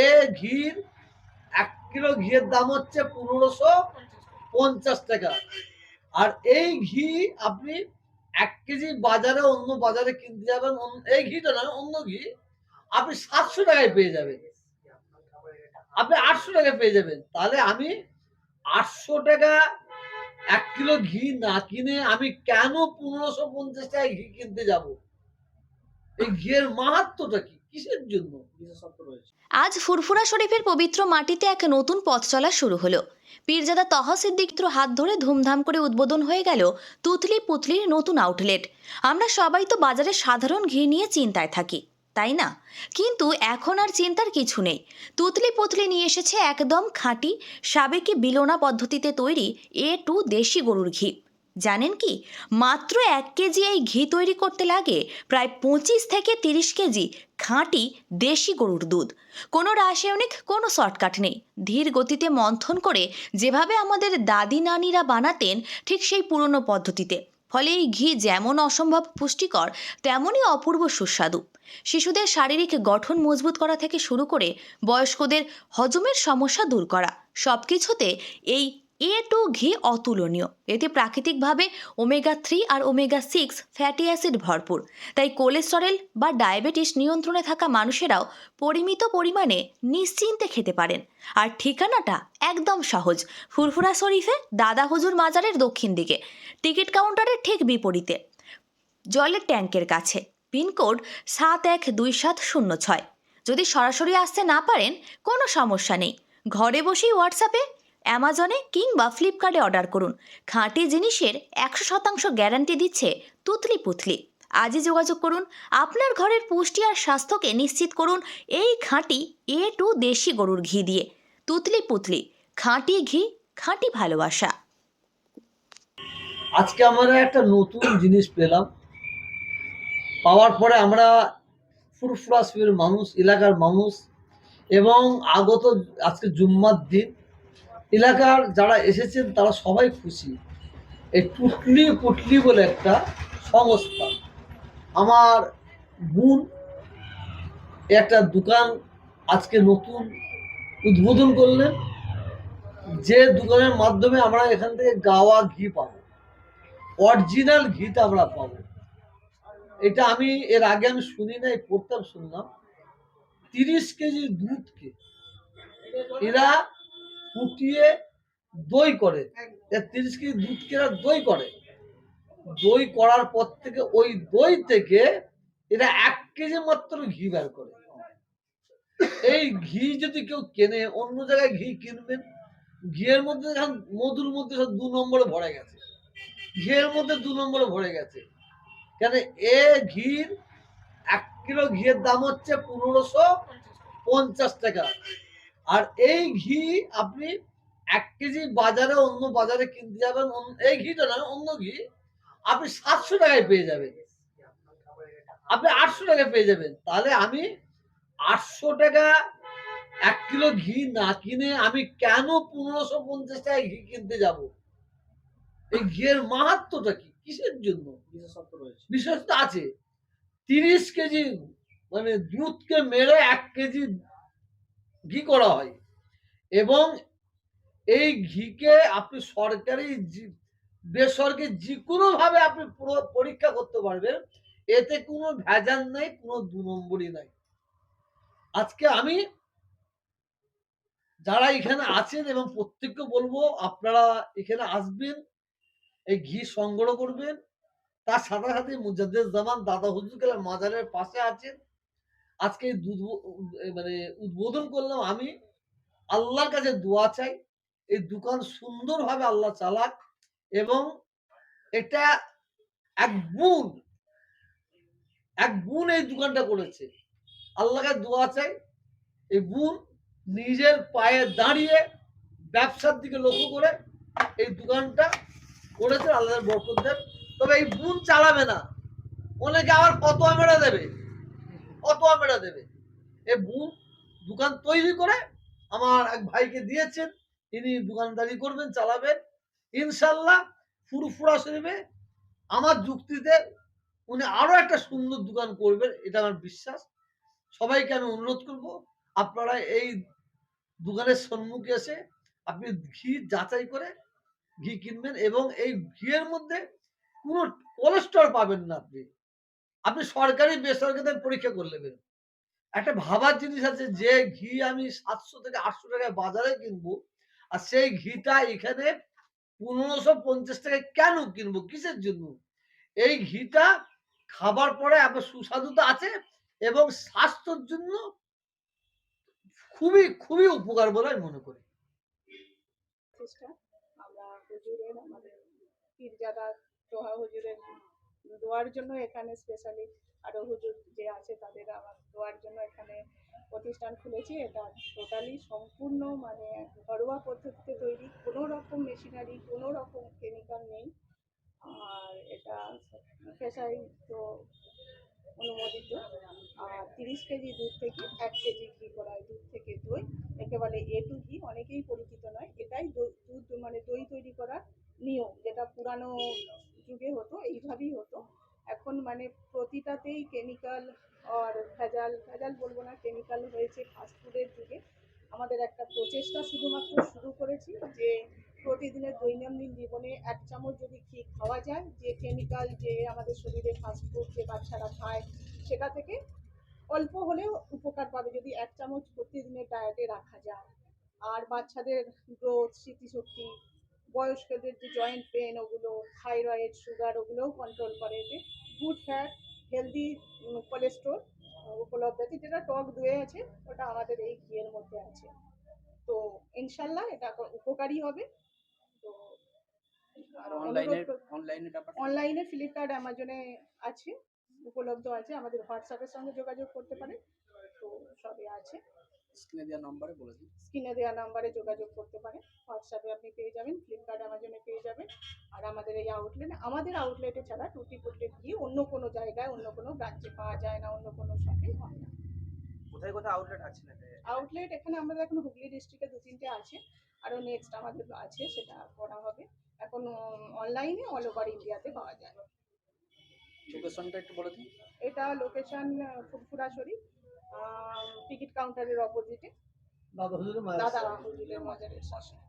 এ ঘির 1 kilo ঘিয়ের দাম হচ্ছে 1550 টাকা। আর এই ঘি আপনি 1 কেজি বাজারে অন্য বাজারে কিনতে যাবেন, এই ঘিটা নয় অন্য ঘি আপনি 700 টাকায় পেয়ে যাবেন। আপনি 800 টাকায় পেয়ে যাবেন। তাহলে আমি 800 টাকা 1 কিলো ঘি না কিনে আমি কেন 1550 টাকায় ঘি কিনতে যাব? এই ঘিয়ের মাহাত্ম্যটা কি? কিসের জন্য? বিশেষত্ব রয়েছে। আজ ফুরফুরা শরীফের পবিত্র মাটিতে এক নতুন পথ চলা শুরু হলো। পীরজাদা তহা সিদ্দিকীর হাত ধরে ধুমধাম করে উদ্বোধন হয়ে গেল তুতলি পুতলির নতুন আউটলেট। আমরা সবাই তো বাজারে সাধারণ ঘি নিয়ে চিন্তায় থাকি, তাই না? কিন্তু এখন আর চিন্তার কিছু নেই। তুতলি পুতলি নিয়ে এসেছে একদম খাঁটি সাবেকি বিলোনা পদ্ধতিতে তৈরি A2 দেশি গরুর ঘি। জানেন কি, মাত্র 1 কেজি এই ঘি তৈরি করতে লাগে প্রায় 25 থেকে 30 কেজি খাঁটি দেশি গরুর দুধ। কোনো রাসায়নিক, কোনো শর্টকাট নেই। ধীর গতিতে মন্থন করে যেভাবে আমাদের দাদি নানিরা বানাতেন, ঠিক সেই পুরনো পদ্ধতিতে। ফলে এই ঘি যেমন অসম্ভব পুষ্টিকর, তেমনই অপূর্ব সুস্বাদু। শিশুদের শারীরিক গঠন মজবুত করা থেকে শুরু করে বয়স্কদের হজমের সমস্যা দূর করা, সবকিছুতে এই A2 ঘি অতুলনীয়। এতে প্রাকৃতিকভাবে ওমেগা 3 আর ওমেগা 6 ফ্যাটি অ্যাসিড ভরপুর। তাই কোলেস্টেরল বা ডায়াবেটিস নিয়ন্ত্রণে থাকা মানুষেরাও পরিমিত পরিমাণে নিশ্চিন্তে খেতে পারেন। আর ঠিকানাটা একদম সহজ, ফুরফুরা শরীফে দাদা হুজুর মাজারের দক্ষিণ দিকে, টিকিট কাউন্টারের ঠিক বিপরীতে, জলের ট্যাঙ্কের কাছে। পিনকোড 712706। যদি সরাসরি আসতে না পারেন, কোনো সমস্যা নেই। ঘরে বসেই হোয়াটসঅ্যাপে, অ্যামাজনে কিংবা ফ্লিপকার্টে অর্ডার করুন। খাঁটি জিনিসের 100% গ্যারান্টি দিচ্ছে তুতলি পুতলি। আজই যোগাযোগ করুন। আপনার ঘরের পুষ্টি আর স্বাস্থ্যকে নিশ্চিত করুন এই খাঁটি A2 দেশি গরুর ঘি দিয়ে। তুতলি পুতলি, খাঁটি ঘি, খাঁটি ভালোবাসা। আজকে আমরা একটা নতুন জিনিস পেলাম। পাওয়ার পরে আমরা ফুরফুরা শরীফের মানুষ, এলাকার মানুষ এবং আগত আজকে জুম্মার দিন এলাকার যারা এসেছেন তারা সবাই খুশি। এই টুটলি পুটলি বলে একটা সংস্থা, আমার বোন একটা দোকান আজকে নতুন উদ্বোধন করলেন, যে দোকানের মাধ্যমে আমরা এখান থেকে গাওয়া ঘি পাবো, অরিজিনাল ঘিটা আমরা পাবো। এটা আমি এর আগে আমি শুনি নাই, পড়তাম শুনলাম 30 কেজি দুধকে এরা ফুটিয়ে দই করে। 30 কেজি দুধকে এরা দই করে, দই করার পর থেকে ওই দই থেকে এরা 1 কেজি মাত্র ঘি বের করে। এই ঘি যদি কেউ কেনে, অন্য জায়গায় ঘি কিনবেন, ঘিয়ের মধ্যে মধুর মধ্যে 2 নম্বরে ভরে গেছে, ঘিয়ের মধ্যে 2 নম্বরে ভরে গেছে। কেন? এ ঘির 1 কিলো ঘিয়ের দাম হচ্ছে 1550 টাকা। আর এই ঘি আপনি 1 কেজি বাজারে অন্য বাজারে কিনতে যাবেন, এই ঘিটা নয় অন্য ঘি আপনি 700 টাকায় পেয়ে যাবেন, আপনি 800 টাকায় পেয়ে যাবেন। তাহলে আমি 800 টাকা 1 কিলো ঘি না কিনে আমি কেন 1550 টাকায় ঘি কিনতে যাব? এই ঘিয়ের মাহাত্ম্যটা কি? কিসের জন্য? বিশেষত্ব রয়েছে। বিশেষত্ব আছে। 30 কেজি মানে দুধকে মেরে 1 কেজি ঘি করা হয় এবং এই ঘিকে আপনি সরকারি বেসরকারি যেকোনো ভাবে আপনি পরীক্ষা করতে পারবেন, এতে কোনো ভেজাল নাই, কোনো 2 নম্বরই নাই। আজকে আমি যারা এখানে আছেন এবং প্রত্যেককে বলবো আপনারা এখানে আসবেন, এই ঘি সংগ্রহ করবেন। তার সাথে সাথে মুজাদ্দেদ জামান দাদা হুজুর কেবলা মাজারের পাশে আছেন। আজকে এই মানে উদ্বোধন করলাম আমি। আল্লাহর কাছে দোয়া চাই এই দোকান সুন্দরভাবে আল্লাহ চালাক এবং এটা এক বোন এক বোন এই দোকানটা করেছে। আল্লাহকে দোয়া চাই এই বোন নিজের পায়ে দাঁড়িয়ে ব্যবসার দিকে লক্ষ্য করে এই দোকানটা করেছে, আল্লাহর বরকত দেন। তবে এই বোন চালাবে না, অনেকে আবার ফতোয়া মেরে দেবে, ফতোয়া মেরে দেবে। এই বোন দোকান তৈরি করে আমার এক ভাইকে দিয়েছেন, তিনি দোকানদারি করবেন, চালাবেন ইনশাল্লাহ। ফুরফুরা শরীফে আমার যুক্তিতে উনি আরো একটা সুন্দর দোকান করবেন, এটা আমার বিশ্বাস। সবাইকে আমি অনুরোধ করব আপনারা এই দোকানের সম্মুখে এসে আপনি ঘি যাচাই করে ঘি কিনবেন এবং এই ঘিয়ের মধ্যে কোনো কোলেস্টেরল পাবেন না আপনি। আপনি সরকারি বেসরকারিতে পরীক্ষা করে নেবেন। একটা ভাবার জিনিস আছে যে ঘি আমি ৭০০ থেকে ৮০০ টাকায় বাজারে কিনবো, আর সেই ঘিটা এখানে ১৫৫০ টাকায় কেন কিনবো? কিসের জন্য? এই ঘিটা খাবার পরে আপনার সুস্বাদু তো আছে এবং স্বাস্থ্যের জন্য খুবই উপকার বলে আমি মনে করি। চেষ্টা আমরা হুজুরের আমাদের পীরজাদা তোহা হুজুরের দোয়ার জন্য এখানে স্পেশালি আরো হুজুর যে আছে তাদের আমার দোয়ার জন্য এখানে প্রতিষ্ঠান খুলেছি। এটা টোটালি সম্পূর্ণ মানে ঘরোয়া পদ্ধতিতে তৈরি, কোনো রকম মেশিনারি কোনো রকম কেমিক্যাল নেই। আর এটা পেশায়িত অনুমোদিত। আর ৩০ কেজি দুধ থেকে ১ কেজি ঘি করা হয়, দুধ থেকে দই একেবারে এ টু ঘি। অনেকেই পরিচিত নয়, এটাই দুধ মানে দই তৈরি করার নিয়ম, যেটা পুরানো যুগে হতো এইভাবেই হতো। এখন মানে প্রতিটাতেই কেমিক্যাল আর ভেজাল ভেজাল বলবো না, কেমিক্যাল হয়েছে ফাস্টফুডের যুগে। আমাদের একটা প্রচেষ্টা শুধুমাত্র শুরু করেছি যে প্রতিদিনের দৈনন্দিন জীবনে ১ চামচ যদি ঘি খাওয়া যায়, যে কেমিক্যাল যে আমাদের শরীরে ফাস্টফুড যে বাচ্চারা খায় সেটা থেকে অল্প হলেও উপকার পাবে যদি ১ চামচ প্রতিদিনের ডায়েটে রাখা যায়। আর বাচ্চাদের গ্রোথ, স্মৃতিশক্তি, বয়স্কদের যে জয়েন্ট পেন ওগুলো, থাইরয়েড, সুগার ওগুলোও কন্ট্রোল করে। এতে গুড ফ্যাট, হেলদি কোলেস্ট্রল উপলব্ধ আছে। যেটা টক দইয়ে আছে ওটা আমাদের এই ঘিয়ের মধ্যে আছে। তো ইনশাল্লাহ এটা উপকারী হবে। তো আর অনুরোধ অনলাইনে ব্যাপার অনলাইনে ফ্লিপকার্ট, অ্যামাজনে আছে, উপলব্ধ আছে। আমাদের হোয়াটসঅ্যাপের সঙ্গে যোগাযোগ করতে পারেন। তো সবই আছে। স্ক্রিনে দেওয়া নম্বরে বলে দিন। স্ক্রিনে দেওয়া নাম্বারে যোগাযোগ করতে পারেন। হোয়াটসঅ্যাপে আপনি পেয়ে যাবেন, ফ্লিপকার্ট, অ্যামাজনে পেয়ে যাবেন। আর আমাদের এই আউটলেটে ছাড়া টুটি ফুটি ঘি অন্য কোনো জায়গায় অন্য কোনো ব্রাঞ্চে পাওয়া যায় না, অন্য কোনো শপে হয় না। কোথায় কোথায় আউটলেট আছে না? আউটলেট এখানে আমাদের এখন হুগলি ডিস্ট্রিক্টে ২-৩টে আছে। আরও নেক্সট আমাদের আছে, সেটা করা হবে। এখন অনলাইনে অল ওভার ইন্ডিয়াতে পাওয়া যায়। লোকেশনটা একটু বলে দিন। এটা লোকেশন ফুরফুরা শরীফ, টিকিট কাউন্টারের অপোজিটে, দাদা হুজুরের মায়ের দাদা হুজুরের মাজারের সামনে।